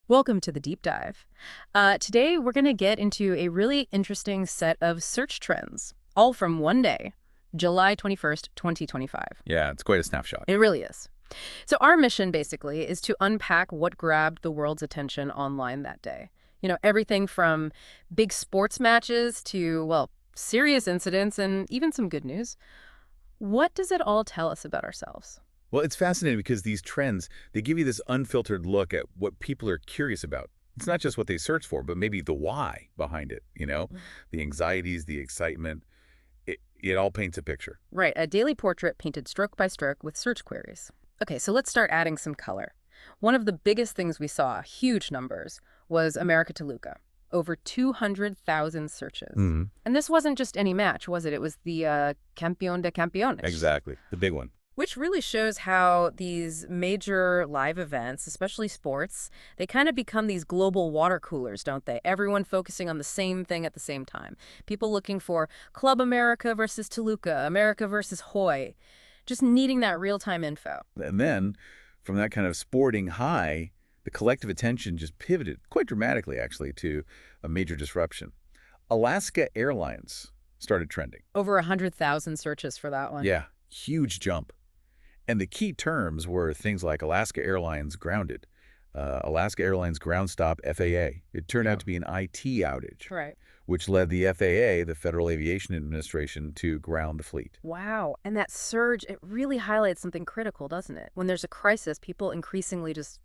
Welcome to the deep dive. Today, we're going to get into a really interesting set of search trends, all from one day, July 21st, 2025. Yeah, it's quite a snapshot. It really is. So our mission, basically, is to unpack what grabbed the world's attention online that day. Everything from big sports matches to, well, serious incidents and even some good news. What does it all tell us about ourselves? Well, it's fascinating because these trends, they give you this unfiltered look at what people are curious about. It's not just what they search for, but maybe the why behind it. The anxieties, the excitement. It all paints a picture. Right, a daily portrait painted stroke by stroke with search queries. Okay, so let's start adding some color. One of the biggest things we saw, huge numbers, was America TUCA. Over 200,000 searches. And this wasn't just any match, was it? It was the Campeón de Campeones. Exactly. The big one. Which really shows how these major live events, especially sports, they kind of become these global water coolers, don't they? Everyone focusing on the same thing at the same time. People looking for Club America versus Toluca, America versus Hoy, just needing that real-time info. And then, from that kind of sporting high, the collective attention just pivoted quite dramatically, actually, to a major disruption. Alaska Airlines started trending. Over 100,000 searches for that one. Yeah, huge jump. And the key terms were things like Alaska Airlines grounded, Alaska Airlines ground stop FAA. It turned out to be an IT outage, Right. which led the FAA, the Federal Aviation Administration, to ground the fleet. Wow. And that surge, it really highlights something critical, doesn't it? When there's a crisis, people increasingly just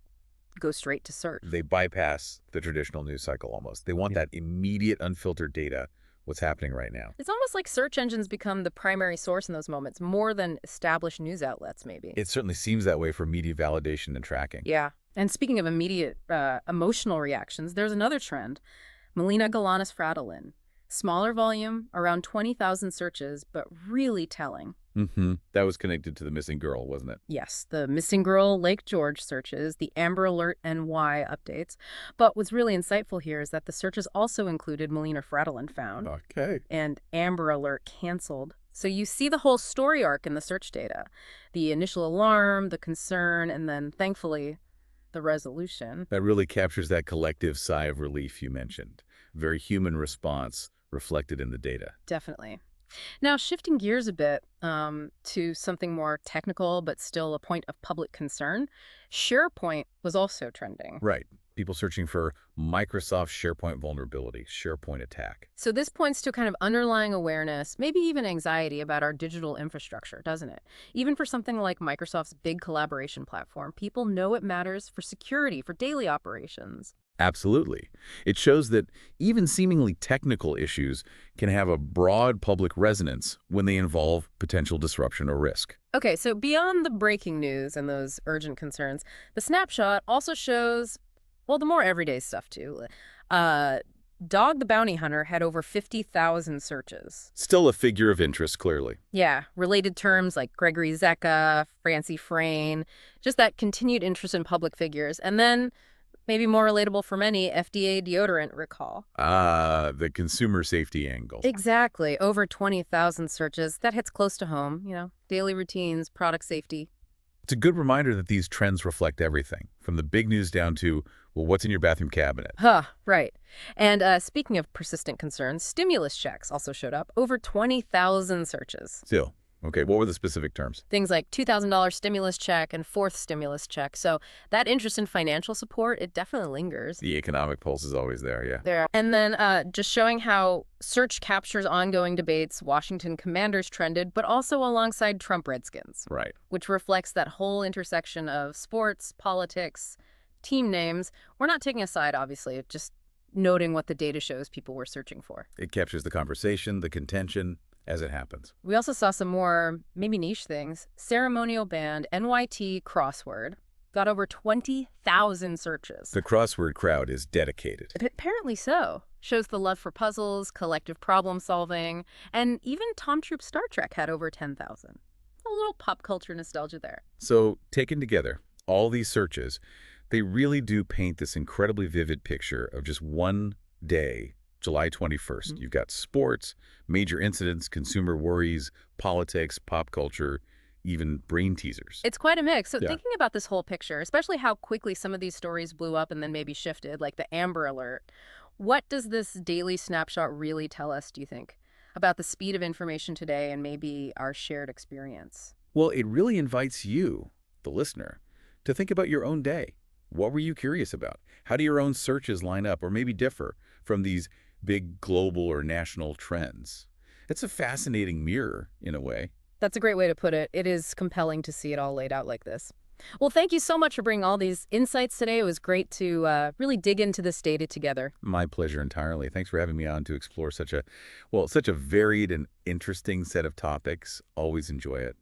go straight to search. They bypass the traditional news cycle almost. They want that immediate, unfiltered data, what's happening right now. It's almost like search engines become the primary source in those moments, more than established news outlets, maybe. It certainly seems that way for media validation and tracking. Yeah. And speaking of immediate emotional reactions, there's another trend. Molina Galanis Frolin. Smaller volume, around 20,000 searches, but really telling. That was connected to the missing girl, wasn't it? Yes, the missing girl Lake George searches, the Amber Alert NY updates. But what's really insightful here is that the searches also included Molina Frolin found Okay. and Amber Alert canceled. So you see the whole story arc in the search data. The initial alarm, the concern, and then, thankfully, the resolution. That really captures that collective sigh of relief you mentioned. Very human response reflected in the data. Definitely. Now, shifting gears a bit to something more technical, but still a point of public concern, SharePoint was also trending. Right. People searching for Microsoft SharePoint vulnerability, SharePoint attack. So this points to kind of underlying awareness, maybe even anxiety about our digital infrastructure, doesn't it? Even for something like Microsoft's big collaboration platform, people know it matters for security, for daily operations. Absolutely. It shows that even seemingly technical issues can have a broad public resonance when they involve potential disruption or risk. Okay, so beyond the breaking news and those urgent concerns, the snapshot also shows, well, the more everyday stuff, too. Dog the Bounty Hunter had over 50,000 searches. Still a figure of interest, clearly. Yeah, related terms like Gregory Zeka, Francie Frayne, just that continued interest in public figures. And then, maybe more relatable for many, FDA deodorant recall. The consumer safety angle. Exactly. Over 20,000 searches. That hits close to home, daily routines, product safety. It's a good reminder that these trends reflect everything, from the big news down to, well, what's in your bathroom cabinet? Right. And speaking of persistent concerns, stimulus checks also showed up. Over 20,000 searches. Still. Okay, what were the specific terms? Things like $2,000 stimulus check and fourth stimulus check. So that interest in financial support, it definitely lingers. The economic pulse is always there, yeah. There. And then just showing how search captures ongoing debates, Washington commanders trended, but also alongside Trump Redskins. Right. Which reflects that whole intersection of sports, politics, team names. We're not taking a side, obviously, just noting what the data shows people were searching for. It captures the conversation, the contention, as it happens. We also saw some more, maybe niche things. Ceremonial band NYT Crossword got over 20,000 searches. The crossword crowd is dedicated. Apparently so. Shows the love for puzzles, collective problem solving, and even Tom Troop Star Trek had over 10,000. A little pop culture nostalgia there. So, taken together, all these searches, they really do paint this incredibly vivid picture of just one day, July 21st. You've got sports, major incidents, consumer worries, politics, pop culture, even brain teasers. It's quite a mix. So Yeah. thinking about this whole picture, especially how quickly some of these stories blew up and then maybe shifted, like the Amber Alert, what does this daily snapshot really tell us, do you think, about the speed of information today and maybe our shared experience? Well, it really invites you, the listener, to think about your own day. What were you curious about? How do your own searches line up or maybe differ from these big global or national trends? It's a fascinating mirror, in a way. That's a great way to put it. It is compelling to see it all laid out like this. Well, thank you so much for bringing all these insights today. It was great to really dig into this data together. My pleasure entirely. Thanks for having me on to explore such a, well, such a varied and interesting set of topics. Always enjoy it.